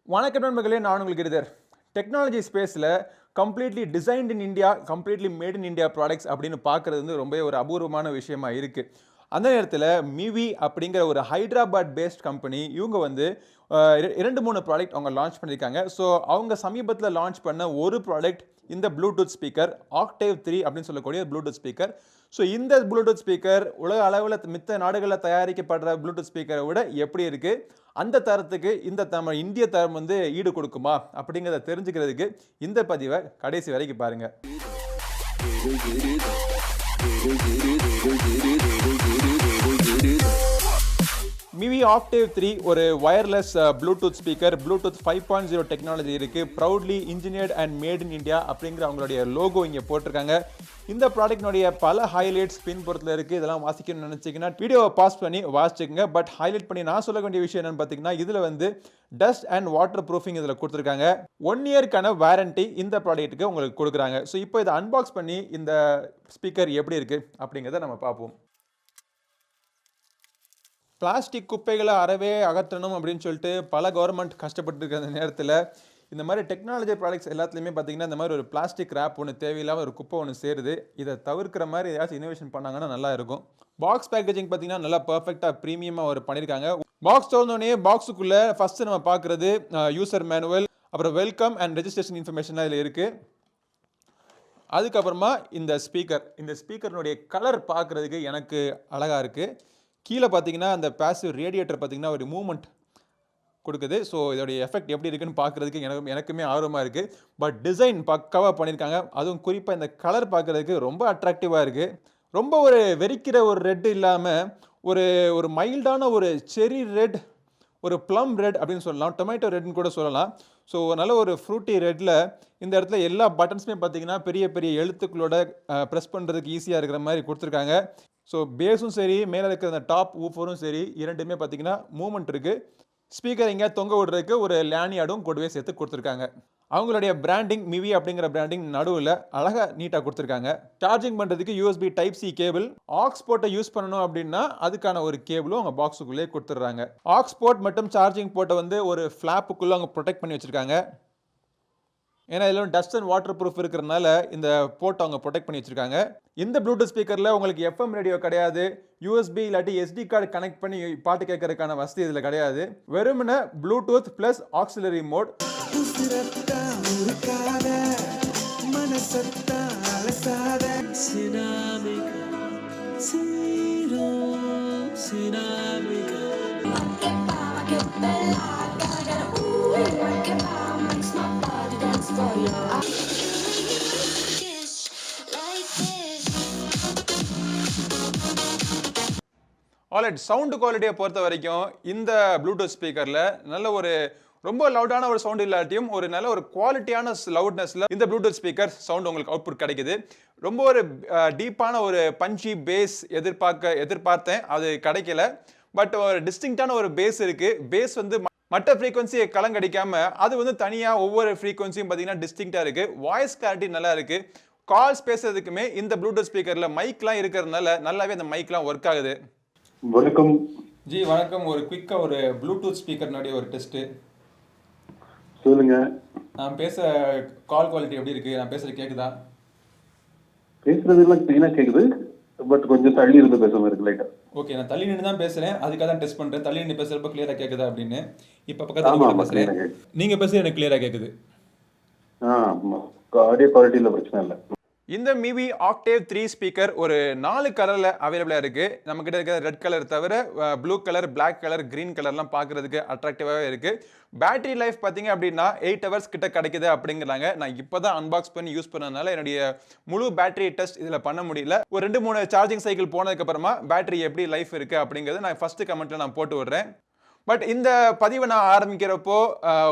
வணக்கம் நண்பர்களே, நான் உங்களுக்கு கிரிதர். டெக்னாலஜி ஸ்பேஸில் completely designed in India, completely mat in India products அப்படின்னு பார்க்குறது வந்து ரொம்ப ஒரு அபூர்வமான விஷயமா இருக்குது. அந்த நேரத்தில் மிவி அப்படிங்கிற ஒரு ஹைதராபாத் பேஸ்ட் கம்பெனி இவங்க வந்து 2-3 ப்ராடக்ட் அவங்க லான்ச் பண்ணியிருக்காங்க. ஸோ அவங்க சமீபத்தில் லான்ச் பண்ண ஒரு ப்ராடக்ட் இந்த ப்ளூடூத் ஸ்பீக்கர் ஆக்டேவ் 3 அப்படின்னு சொல்லக்கூடிய ப்ளூடூத் ஸ்பீக்கர். ஸோ இந்த ப்ளூடூத் ஸ்பீக்கர் உலக அளவில் மித்த நாடுகளில் தயாரிக்கப்படுற ப்ளூடூத் ஸ்பீக்கரை விட எப்படி இருக்குது, அந்த தரத்துக்கு இந்த நம்ம இந்திய தரம் வந்து ஈடு கொடுக்குமா அப்படிங்கிறத தெரிஞ்சுக்கிறதுக்கு இந்த பதிவை கடைசி வரைக்கும் பாருங்கள். மிவி ஆக்டேவ் 3 ஒரு wireless bluetooth speaker, bluetooth 5.0 technology இருக்குது. Proudly engineered and made in India அப்படிங்கிற அவங்களுடைய லோகோ இங்கே போட்டிருக்காங்க. இந்த ப்ராடக்ட்னுடைய பல ஹைலைட்ஸ் பின்புறத்தில் இருக்குது. இதெல்லாம் வாசிக்கணும்னு நினச்சிங்கன்னா வீடியோவை பாஸ் பண்ணி வாசிச்சுக்கோங்க. பட் ஹைலைட் பண்ணி நான் சொல்ல வேண்டிய விஷயம் என்னென்னு பார்த்தீங்கன்னா, இதில் வந்து டஸ்ட் அண்ட் வாட்டர் ப்ரூஃபிங் இதில் கொடுத்துருக்காங்க. 1 இயர்க்கான வாரண்டி இந்த ப்ராடக்ட்டுக்கு உங்களுக்கு கொடுக்குறாங்க. ஸோ இப்போ இதை அன்பாக்ஸ் பண்ணி இந்த ஸ்பீக்கர் எப்படி இருக்குது அப்படிங்கிறத நம்ம பார்ப்போம். பிளாஸ்டிக் குப்பைகளை அறவே அகற்றணும் அப்படின்னு சொல்லிட்டு பல கவர்மெண்ட் கஷ்டப்பட்டு இருக்கிற நேரத்தில் இந்த மாதிரி டெக்னாலஜி ப்ராடக்ட்ஸ் எல்லாத்துலேயுமே பார்த்தீங்கன்னா இந்த மாதிரி ஒரு பிளாஸ்டிக் ரேப் ஒன்று தேவையில்லாமல் ஒரு குப்பை ஒன்று சேருது. இதை தவிர்க்கிற மாதிரி ஏதாச்சும் இனோவேஷன் பண்ணாங்கன்னா நல்லா இருக்கும். பாக்ஸ் பேக்கேஜிங் பார்த்தீங்கன்னா நல்லா பர்ஃபெக்டாக ப்ரீமியமாக ஒரு பண்ணியிருக்காங்க. பாக்ஸ் திறந்தோடனே பாக்ஸுக்குள்ளே ஃபஸ்ட்டு நம்ம பார்க்குறது யூசர் மேனுவல், அப்புறம் வெல்கம் அண்ட் ரெஜிஸ்ட்ரேஷன் இன்ஃபர்மேஷன் இதில் இருக்குது. அதுக்கப்புறமா இந்த ஸ்பீக்கர்னுடைய கலர் பார்க்குறதுக்கு எனக்கு அழகாக இருக்குது. கீழே பார்த்தீங்கன்னா அந்த பேசிவ் ரேடியேட்டர் பார்த்தீங்கன்னா ஒரு மூவ்மெண்ட் கொடுக்குது. ஸோ இதோடைய எஃபெக்ட் எப்படி இருக்குன்னு பார்க்குறதுக்கு எனக்குமே ஆர்வமாக இருக்குது. பட் டிசைன் பக்காவாக பண்ணியிருக்காங்க. அதுவும் குறிப்பாக இந்த கலர் பார்க்குறதுக்கு ரொம்ப அட்ராக்டிவாக இருக்குது. ரொம்ப ஒரு வெறிக்கிற ஒரு ரெட் இல்லாமல் ஒரு ஒரு மைல்டான ஒரு செரி ரெட், ஒரு ப்ளம் ரெட் அப்படின்னு சொல்லலாம், டொமேட்டோ ரெட்னு கூட சொல்லலாம். ஸோ நல்ல ஒரு ஃப்ரூட்டி ரெட்டில் இந்த இடத்துல எல்லா பட்டன்ஸுமே பார்த்தீங்கன்னா பெரிய பெரிய எழுத்துக்களோட ப்ரெஸ் பண்ணுறதுக்கு ஈஸியாக இருக்கிற மாதிரி கொடுத்துருக்காங்க. ஸோ பேஸும் சரி, மேலே இருக்கிற அந்த டாப் ஊஃபரும் சரி, இரண்டுமே பார்த்தீங்கன்னா மூவ்மெண்ட் இருக்குது. ஸ்பீக்கர் இங்கே தொங்க விடுறதுக்கு ஒரு லேனியாடும் கூடவே சேர்த்து கொடுத்துருக்காங்க. அவங்களுடைய பிராண்டிங் மிவி அப்படிங்கிற பிராண்டிங் நடுவில் அழகாக நீட்டாக கொடுத்துருக்காங்க. சார்ஜிங் பண்ணுறதுக்கு USB type C cable, aux போர்ட்டை யூஸ் பண்ணணும் அப்படின்னா அதுக்கான ஒரு கேபிளும் அவங்க பாக்ஸுக்குள்ளே கொடுத்துட்றாங்க. ஆக்ஸ் போர்ட் மற்றும் சார்ஜிங் போர்ட்டை வந்து ஒரு ஃப்ளாப்புக்குள்ளே அவங்க ப்ரொடெக்ட் பண்ணி வச்சுருக்காங்க. ஏன்னா இதில் டஸ்ட் அண்ட் வாட்டர் ப்ரூஃப் இருக்கிறதுனால இந்த போர்ட்டை அவங்க ப்ரொடெக்ட் பண்ணி வச்சுருக்காங்க. இந்த ப்ளூடூத் ஸ்பீக்கரில் உங்களுக்கு எஃப்எம் ரேடியோ கிடையாது, யூஎஸ்பி இல்லாட்டி எஸ்டி கார்டு கனெக்ட் பண்ணி பாட்டு கேட்கறதுக்கான வசதி இதில் கிடையாது. வெறுமனே bluetooth plus auxiliary mode. Alright, sound குவாலிட்டியை பொறுத்த வரைக்கும் இந்த ப்ளூடூத் ஸ்பீக்கரில் நல்ல ஒரு ரொம்ப லவுடான ஒரு சவுண்ட் இல்லாட்டியும் ஒரு நல்ல ஒரு குவாலிட்டியான லவுட்னஸில் இந்த ப்ளூடூத் ஸ்பீக்கர் சவுண்ட் உங்களுக்கு அவுட்புட் கிடைக்குது. ரொம்ப ஒரு டீப்பான ஒரு பஞ்சி பேஸ் எதிர்பார்த்தேன், அது கிடைக்கல. பட் ஒரு டிஸ்டிங்டான ஒரு பேஸ் இருக்குது. பேஸ் வந்து மற்ற ஃப்ரீக்வன்சியை கலங்கடிக்காம அது வந்து தனியாக ஒவ்வொரு ஃப்ரீக்வன்சியும் பார்த்தீங்கன்னா டிஸ்டிங்டாக இருக்குது. வாய்ஸ் கிளாரிட்டி நல்லா இருக்குது. கால்ஸ் பேசுறதுக்குமே இந்த ப்ளூடூத் ஸ்பீக்கரில் மைக்லாம் இருக்கிறதுனால நல்லாவே அந்த மைக்லாம் ஒர்க் ஆகுது. வணக்கம் ஜி. வணக்கம். ஒரு குயிக்காக ஒரு ப்ளூடூத் ஸ்பீக்கர்னுடைய ஒரு டெஸ்ட்டு சொல்லுங்க. நான் பேச கால் குவாலிட்டி எப்படி இருக்கு? நான் பேசுறது கேக்குதா? பேசுறதுலாம் கிளீனா கேக்குது, பட் கொஞ்சம் தள்ளி இருந்து பேச மாதிரி இருக்கு லைட்டா. ஓகே, நான் தள்ளி நின்று தான் பேசுறேன், அதுக்காக தான் டெஸ்ட் பண்றேன். தள்ளி நின்று பேசுறப்ப கிளியரா கேக்குதா அப்படின்னு. இப்ப பக்கத்துல பேசுறேன், நீங்க பேசுறது எனக்கு கிளியரா கேக்குது. ஆடியோ குவாலிட்டில பிரச்சனை இல்லை. இந்த மிவி ஆக்டேவ் 3 ஸ்பீக்கர் ஒரு 4 கலரில் அவைலபிளாக இருக்குது. நம்மக்கிட்ட இருக்கிற ரெட் கலர் தவிர blue colour, black colour, green கலர்லாம் பார்க்குறதுக்கு அட்ராக்டிவாகவே இருக்குது. பேட்டரி லைஃப் பார்த்தீங்க அப்படின்னா 8 ஹவர்ஸ் கிட்ட கிடைக்குது அப்படிங்கிறாங்க. நான் இப்போ தான் அன்பாக்ஸ் பண்ணி யூஸ் பண்ணதுனால என்னுடைய முழு பேட்டரி டெஸ்ட் இதில் பண்ண முடியல. ஒரு 2-3 சார்ஜிங் சைக்கிள் போனதுக்கப்புறமா பேட்டரி எப்படி லைஃப் இருக்குது அப்படிங்கிறது நான் ஃபஸ்ட்டு கமெண்ட்டில் நான் போட்டு விடுறேன். பட் இந்த பதிவை நான் ஆரம்பிக்கிறப்போ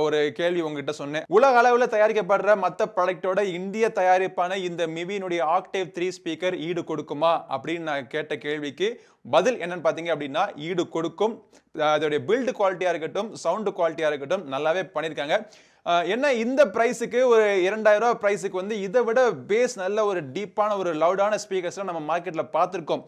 ஒரு கேள்வி உங்ககிட்ட சொன்னேன். உலக அளவில் தயாரிக்கப்படுற மற்ற ப்ராடக்டோட இந்திய தயாரிப்பான இந்த மிவியினுடைய ஆக்டேவ் 3 ஸ்பீக்கர் ஈடு கொடுக்குமா அப்படின்னு நான் கேட்ட கேள்விக்கு பதில் என்னன்னு பார்த்தீங்க அப்படின்னா ஈடு கொடுக்கும். அதோடைய பில்டு குவாலிட்டியாக இருக்கட்டும், சவுண்டு குவாலிட்டியாக இருக்கட்டும் நல்லாவே பண்ணியிருக்காங்க. என்ன இந்த ப்ரைஸுக்கு ஒரு 2000 ரூபா ப்ரைஸுக்கு வந்து இதை விட பேஸ் நல்ல ஒரு டீப்பான ஒரு லவுடான ஸ்பீக்கர்ஸ்லாம் நம்ம மார்க்கெட்டில் பார்த்துருக்கோம்.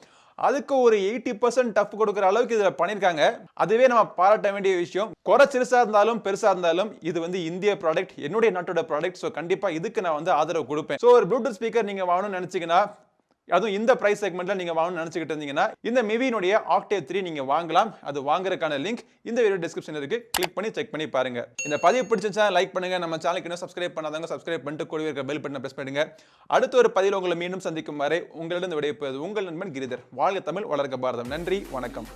அதுக்கு ஒரு 80% டஃப் கொடுக்குற அளவுக்கு இதுல பண்ணிருக்காங்க. அதுவே நம்ம பாராட்ட வேண்டிய விஷயம். குறை சிறுசா இருந்தாலும் பெருசா இருந்தாலும் இது வந்து இந்திய ப்ராடக்ட், என்னுடைய நாட்டோட ப்ராடக்ட். ஸோ கண்டிப்பா இதுக்கு நான் வந்து ஆதரவு கொடுப்பேன். ஸோ ஒரு ப்ளூடூத் ஸ்பீக்கர் நீங்க வாங்கணும்னு நினைச்சீங்கன்னா, அதுவும் இந்த பிரைஸ் செக்மெண்ட்ல நீங்க வாங்கணும்னு நினைச்சிட்டு இருந்தீங்கன்னா இந்த மிவினுடைய ஆக்டேவ் 3 நீங்க வாங்கலாம். அது வாங்குறதுக்கான லிங்க் இந்த வீடியோ டிஸ்கிரிப்ஷன்ல இருக்கு. கிளிக் பண்ணி செக் பண்ணி பாருங்க. இந்த பதிவு பிடிச்சிருந்தா லைக் பண்ணுங்க. நம்ம சேனலுக்கு இன்னும் சப்ஸ்கிரைப் பண்ணாதவங்க சப்ஸ்கிரைப் பண்ணிட்டு கூடவே இருக்க பெல் பட்டனை பிரஸ் பண்ணுங்க. அடுத்த ஒரு பதிவில் உங்களை மீண்டும் சந்திக்கும் வரை உங்களிடம் விடைபெறுவது உங்கள் நண்பன் கிரிதர். வாழ்க தமிழ், வளர்க பாரதம். நன்றி, வணக்கம்.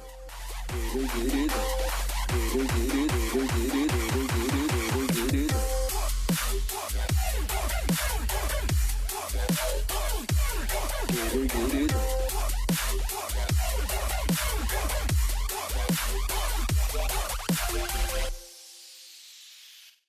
Giri.